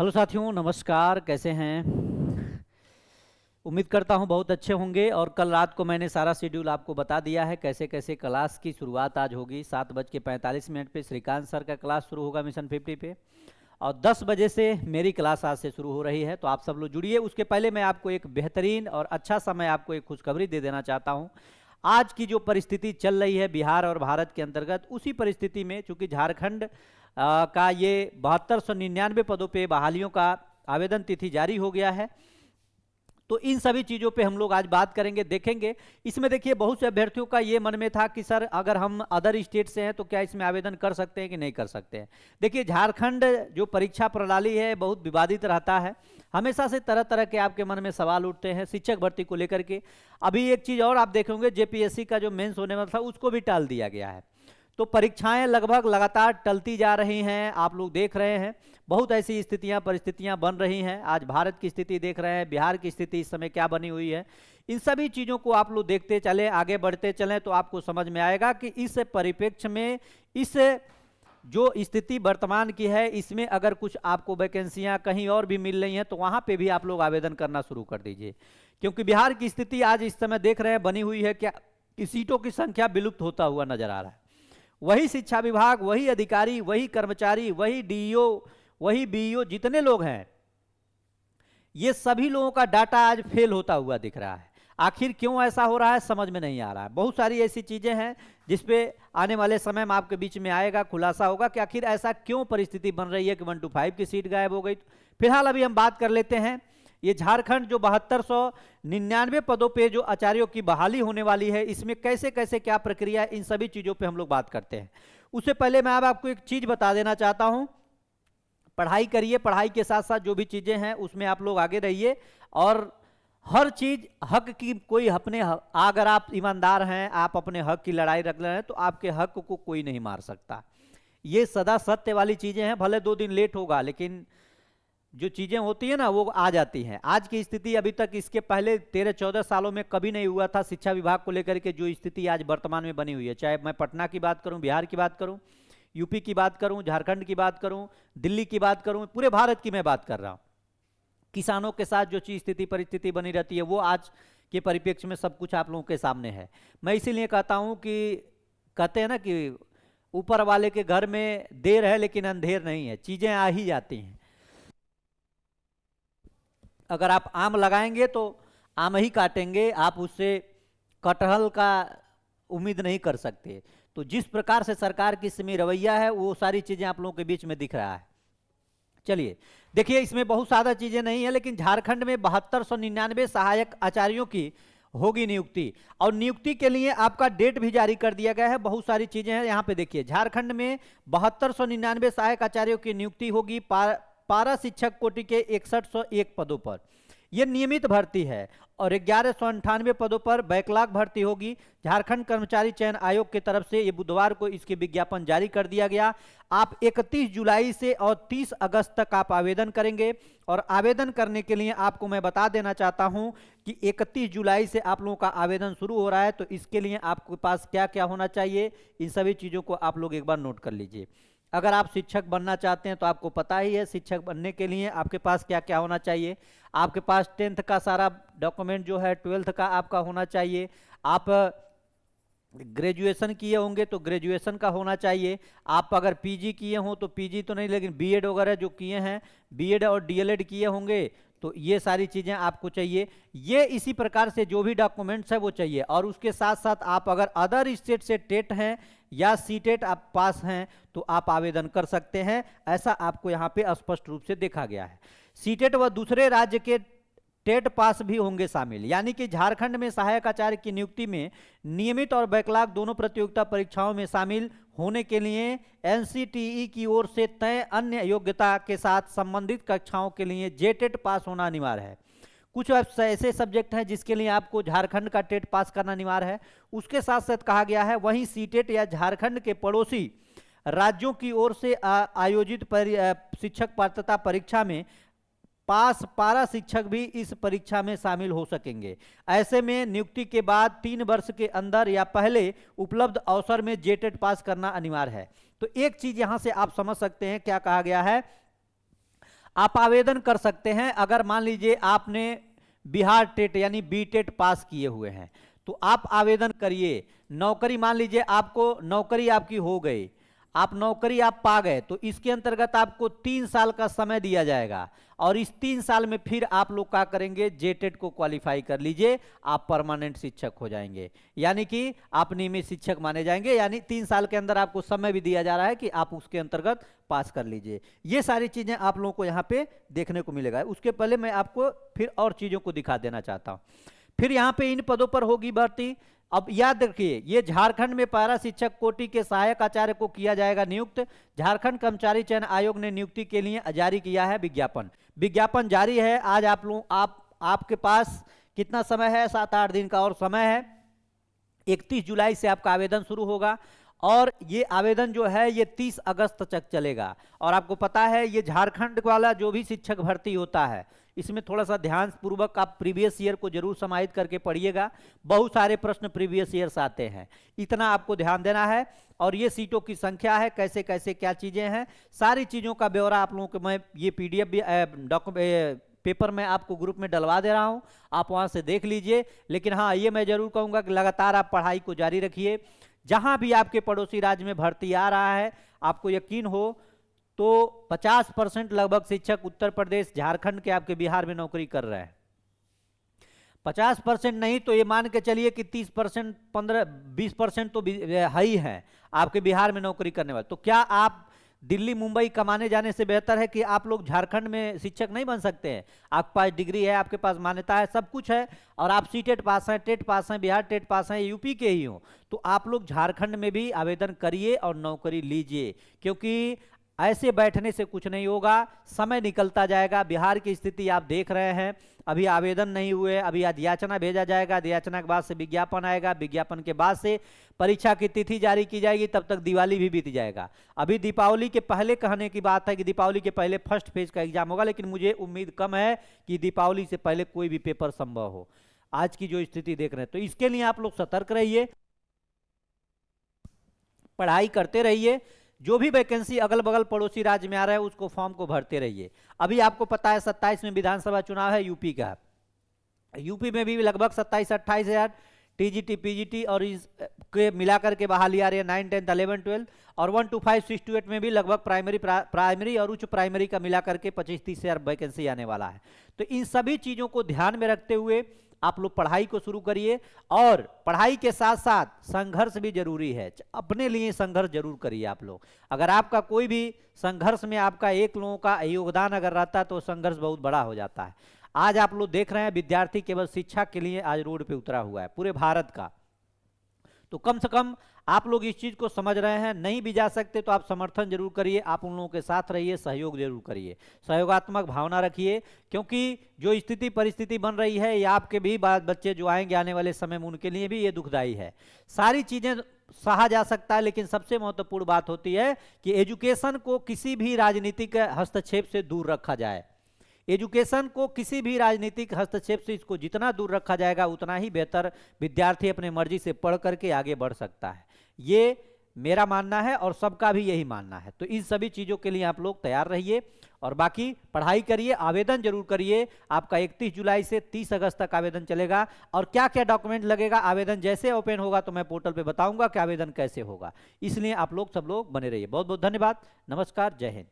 Hello साथियों, नमस्कार। कैसे हैं? उम्मीद करता हूं बहुत अच्छे होंगे। और कल रात को मैंने सारा शेड्यूल आपको बता दिया है कैसे कैसे क्लास की शुरुआत आज होगी। 7:45 पे श्रीकांत सर का क्लास शुरू होगा मिशन 50 पे, और 10 बजे से मेरी क्लास आज से शुरू हो रही है। तो आप सब लोग जुड़िए। उसके पहले मैं आपको एक बेहतरीन और अच्छा सा मैं आपको एक खुशखबरी दे देना चाहता हूँ। आज की जो परिस्थिति चल रही है बिहार और भारत के अंतर्गत, उसी परिस्थिति में चूंकि झारखंड का ये 7299 पदों पे बहालियों का आवेदन तिथि जारी हो गया है। तो इन सभी चीज़ों पे हम लोग आज बात करेंगे, देखेंगे। इसमें देखिए, बहुत से अभ्यर्थियों का ये मन में था कि सर अगर हम अदर स्टेट से हैं तो क्या इसमें आवेदन कर सकते हैं कि नहीं कर सकते हैं। देखिए, झारखंड जो परीक्षा प्रणाली है बहुत विवादित रहता है। हमेशा से तरह तरह के आपके मन में सवाल उठते हैं शिक्षक भर्ती को लेकर के। अभी एक चीज़ और आप देखेंगे, जेपीएससी का जो मेंस होने वाला था उसको भी टाल दिया गया है। तो परीक्षाएं लगभग लगातार टलती जा रही हैं, आप लोग देख रहे हैं। बहुत ऐसी स्थितियां परिस्थितियां बन रही हैं। आज भारत की स्थिति देख रहे हैं, बिहार की स्थिति इस समय क्या बनी हुई है। इन सभी चीज़ों को आप लोग देखते चले, आगे बढ़ते चलें तो आपको समझ में आएगा कि इस परिप्रेक्ष्य में, इस जो स्थिति वर्तमान की है, इसमें अगर कुछ आपको वैकेंसियां कहीं और भी मिल रही हैं तो वहां पे भी आप लोग आवेदन करना शुरू कर दीजिए। क्योंकि बिहार की स्थिति आज इस समय देख रहे हैं बनी हुई है क्या कि सीटों की संख्या विलुप्त होता हुआ नजर आ रहा है। वही शिक्षा विभाग, वही अधिकारी, वही कर्मचारी, वही डीईओ, वही बीईओ, जितने लोग हैं, ये सभी लोगों का डाटा आज फेल होता हुआ दिख रहा है। आखिर क्यों ऐसा हो रहा है समझ में नहीं आ रहा है। बहुत सारी ऐसी चीजें हैं जिसपे आने वाले समय में आपके बीच में आएगा, खुलासा होगा कि आखिर ऐसा क्यों परिस्थिति बन रही है कि 125 की सीट गायब हो गई। फिलहाल अभी हम बात कर लेते हैं ये झारखंड जो 7299 पदों पे जो आचार्यों की बहाली होने वाली है, इसमें कैसे कैसे क्या प्रक्रिया है, इन सभी चीजों पे हम लोग बात करते हैं। उससे पहले मैं अब आपको एक चीज बता देना चाहता हूं। पढ़ाई करिए, पढ़ाई के साथ साथ जो भी चीजें हैं उसमें आप लोग आगे रहिए। और हर चीज हक की, कोई अपने अगर आप ईमानदार हैं, आप अपने हक की लड़ाई रख रहे हैं तो आपके हक को कोई नहीं मार सकता। ये सदा सत्य वाली चीजें हैं। भले 2 दिन लेट होगा लेकिन जो चीजें होती है ना वो आ जाती हैं। आज की स्थिति अभी तक इसके पहले 13-14 सालों में कभी नहीं हुआ था शिक्षा विभाग को लेकर के जो स्थिति आज वर्तमान में बनी हुई है। चाहे मैं पटना की बात करूं, बिहार की बात करूं, यूपी की बात करूं, झारखंड की बात करूं, दिल्ली की बात करूं, पूरे भारत की मैं बात कर रहा हूं। किसानों के साथ जो चीज स्थिति परिस्थिति बनी रहती है वो आज के परिप्रेक्ष्य में सब कुछ आप लोगों के सामने है। मैं इसीलिए कहता हूं कि कहते हैं ना कि ऊपर वाले के घर में देर है लेकिन अंधेर नहीं है, चीजें आ ही जाती हैं। अगर आप आम लगाएंगे तो आम ही काटेंगे, आप उससे कटहल का उम्मीद नहीं कर सकते। तो जिस प्रकार से सरकार की इसमें रवैया है वो सारी चीजें आप लोगों के बीच में दिख रहा है। चलिए देखिए, इसमें बहुत सारा चीजें नहीं है लेकिन झारखंड में 7299 सहायक आचार्यों की होगी नियुक्ति। और नियुक्ति के लिए आपका डेट भी जारी कर दिया गया है। बहुत सारी चीजें हैं यहाँ पे देखिए। झारखंड में 7299 सहायक आचार्यों की नियुक्ति होगी पारा शिक्षक कोटि के 6101 पदों पर। यह नियमित भर्ती है। और 1198 पदों पर बैकलॉग भर्ती होगी। झारखंड कर्मचारी चयन आयोग की तरफ से ये बुधवार को इसके विज्ञापन जारी कर दिया गया। आप 31 जुलाई से और 30 अगस्त तक आप आवेदन करेंगे। और आवेदन करने के लिए आपको मैं बता देना चाहता हूं कि 31 जुलाई से आप लोगों का आवेदन शुरू हो रहा है। तो इसके लिए आपके पास क्या क्या होना चाहिए, इन सभी चीज़ों को आप लोग एक बार नोट कर लीजिए। अगर आप शिक्षक बनना चाहते हैं तो आपको पता ही है शिक्षक बनने के लिए आपके पास क्या क्या होना चाहिए। आपके पास 10th का सारा डॉक्यूमेंट जो है, 12th का आपका होना चाहिए। आप ग्रेजुएशन किए होंगे तो ग्रेजुएशन का होना चाहिए। आप अगर पीजी किए हों तो पीजी तो नहीं लेकिन बीएड वगैरह जो किए हैं, बीएड और डीएलएड किए होंगे तो ये सारी चीज़ें आपको चाहिए। ये इसी प्रकार से जो भी डॉक्यूमेंट्स है वो चाहिए। और उसके साथ साथ आप अगर अदर स्टेट से टेट हैं या सीटेट आप पास हैं तो आप आवेदन कर सकते हैं। ऐसा आपको यहाँ पे स्पष्ट रूप से देखा गया है। सीटेट व दूसरे राज्य के टेट पास भी होंगे शामिल। यानी कि झारखंड में सहायक आचार्य की नियुक्ति में नियमित और बैकलॉग दोनों प्रतियोगिता परीक्षाओं में शामिल होने के लिए एनसीटीई की ओर से तय अन्य योग्यता के साथ संबंधित कक्षाओं के लिए जेटेट पास होना अनिवार्य है। कुछ ऐसे सब्जेक्ट हैं जिसके लिए आपको झारखंड का टेट पास करना अनिवार्य है। उसके साथ साथ कहा गया है वहीं सीटेट या झारखंड के पड़ोसी राज्यों की ओर से आयोजित शिक्षक पात्रता परीक्षा में पास पारा शिक्षक भी इस परीक्षा में शामिल हो सकेंगे। ऐसे में नियुक्ति के बाद 3 वर्ष के अंदर या पहले उपलब्ध अवसर में जेटेट पास करना अनिवार्य है। तो एक चीज यहां से आप समझ सकते हैं क्या कहा गया है। आप आवेदन कर सकते हैं अगर मान लीजिए आपने बिहार टेट यानी बी टेट पास किए हुए हैं, तो आप आवेदन करिए। नौकरी मान लीजिए आपको नौकरी आपकी हो गई, आप नौकरी आप पा गए, तो इसके अंतर्गत आपको 3 साल का समय दिया जाएगा और इस 3 साल में फिर आप लोग क्या करेंगे, जेटेट को क्वालिफाई कर लीजिए, आप परमानेंट शिक्षक हो जाएंगे, यानी कि आप नियमित शिक्षक माने जाएंगे। यानी 3 साल के अंदर आपको समय भी दिया जा रहा है कि आप उसके अंतर्गत पास कर लीजिए। ये सारी चीजें आप लोगों को यहाँ पे देखने को मिलेगा। उसके पहले मैं आपको फिर और चीजों को दिखा देना चाहता हूँ। फिर यहाँ पे इन पदों पर होगी भर्ती। अब याद रखिए, ये झारखंड में पारा शिक्षक कोटि के सहायक आचार्य को किया जाएगा नियुक्त। झारखंड कर्मचारी चयन आयोग ने नियुक्ति के लिए जारी किया है विज्ञापन। विज्ञापन जारी है। आज आप लोग आपके पास कितना समय है, 7-8 दिन का और समय है। 31 जुलाई से आपका आवेदन शुरू होगा और ये आवेदन जो है ये 30 अगस्त तक चलेगा। और आपको पता है ये झारखंड वाला जो भी शिक्षक भर्ती होता है, इसमें थोड़ा सा ध्यान पूर्वक आप प्रीवियस ईयर को जरूर समाहित करके पढ़िएगा। बहुत सारे प्रश्न प्रीवियस ईयर्स आते हैं, इतना आपको ध्यान देना है। और ये सीटों की संख्या है, कैसे कैसे क्या चीजें हैं, सारी चीजों का ब्यौरा आप लोगों को मैं ये पीडीएफ भी पेपर में आपको ग्रुप में डलवा दे रहा हूं, आप वहां से देख लीजिए। लेकिन हाँ, ये मैं जरूर कहूंगा कि लगातार आप पढ़ाई को जारी रखिए। जहां भी आपके पड़ोसी राज्य में भर्ती आ रहा है, आपको यकीन हो तो 50% लगभग शिक्षक उत्तर प्रदेश झारखंड के आपके बिहार में नौकरी कर रहे हैं। 50% नहीं तो ये मान के चलिए कि 30%, 15-20% तो है ही है आपके बिहार में नौकरी करने वाले। तो क्या आप दिल्ली मुंबई कमाने जाने से बेहतर है कि आप लोग झारखंड में शिक्षक नहीं बन सकते हैं? आपके पास डिग्री है, आपके पास मान्यता है, सब कुछ है, और आप सीटेट पास हैं, टेट पास हैं, बिहार टेट पास हैं, यूपी के ही हो, तो आप लोग झारखंड में भी आवेदन करिए और नौकरी लीजिए। क्योंकि ऐसे बैठने से कुछ नहीं होगा, समय निकलता जाएगा। बिहार की स्थिति आप देख रहे हैं, अभी आवेदन नहीं हुए, अभी अधियाचना भेजा जाएगा, अधियाचना के बाद से विज्ञापन आएगा, विज्ञापन के बाद से परीक्षा की तिथि जारी की जाएगी, तब तक दिवाली भी बीत जाएगा। अभी दीपावली के पहले कहने की बात है कि दीपावली के पहले फर्स्ट फेज का एग्जाम होगा, लेकिन मुझे उम्मीद कम है कि दीपावली से पहले कोई भी पेपर संभव हो, आज की जो स्थिति देख रहे हैं। तो इसके लिए आप लोग सतर्क रहिए, पढ़ाई करते रहिए। जो भी वैकेंसी अगल बगल पड़ोसी राज्य में आ रहा है उसको फॉर्म को भरते रहिए। अभी आपको पता है 27 में विधानसभा चुनाव है यूपी का, यूपी में भी लगभग 27-28 हजार टीजीटी पीजीटी और इस के मिलाकर के बहाली आ रही है, 9, 10, 11, 12 और 1 to 5, 6 to 8 में भी लगभग प्राइमरी और उच्च प्राइमरी का मिलाकर के 25-30 हजार वैकेंसी आने वाला है। तो इन सभी चीजों को ध्यान में रखते हुए आप लोग पढ़ाई को शुरू करिए, और पढ़ाई के साथ साथ संघर्ष भी जरूरी है। अपने लिए संघर्ष जरूर करिए आप लोग। अगर आपका कोई भी संघर्ष में आपका एक लोगों का योगदान अगर रहता है तो संघर्ष बहुत बड़ा हो जाता है। आज आप लोग देख रहे हैं विद्यार्थी केवल शिक्षा के लिए आज रोड पे उतरा हुआ है पूरे भारत का। तो कम से कम आप लोग इस चीज को समझ रहे हैं। नहीं भी जा सकते तो आप समर्थन जरूर करिए, आप उन लोगों के साथ रहिए, सहयोग जरूर करिए, सहयोगात्मक भावना रखिए। क्योंकि जो स्थिति परिस्थिति बन रही है ये आपके भी बच्चे जो आएंगे आने वाले समय में उनके लिए भी ये दुखदाई है। सारी चीजें सहा जा सकता है, लेकिन सबसे महत्वपूर्ण बात होती है कि एजुकेशन को किसी भी राजनीतिक हस्तक्षेप से दूर रखा जाए। एजुकेशन को किसी भी राजनीतिक हस्तक्षेप से इसको जितना दूर रखा जाएगा उतना ही बेहतर विद्यार्थी अपने मर्जी से पढ़ करके आगे बढ़ सकता है। ये मेरा मानना है और सबका भी यही मानना है। तो इन सभी चीजों के लिए आप लोग तैयार रहिए और बाकी पढ़ाई करिए, आवेदन जरूर करिए। आपका 31 जुलाई से 30 अगस्त तक आवेदन चलेगा। और क्या क्या डॉक्यूमेंट लगेगा, आवेदन जैसे ओपन होगा तो मैं पोर्टल पे बताऊंगा कि आवेदन कैसे होगा। इसलिए आप लोग सब लोग बने रहिए। बहुत बहुत धन्यवाद। नमस्कार, जय हिंद।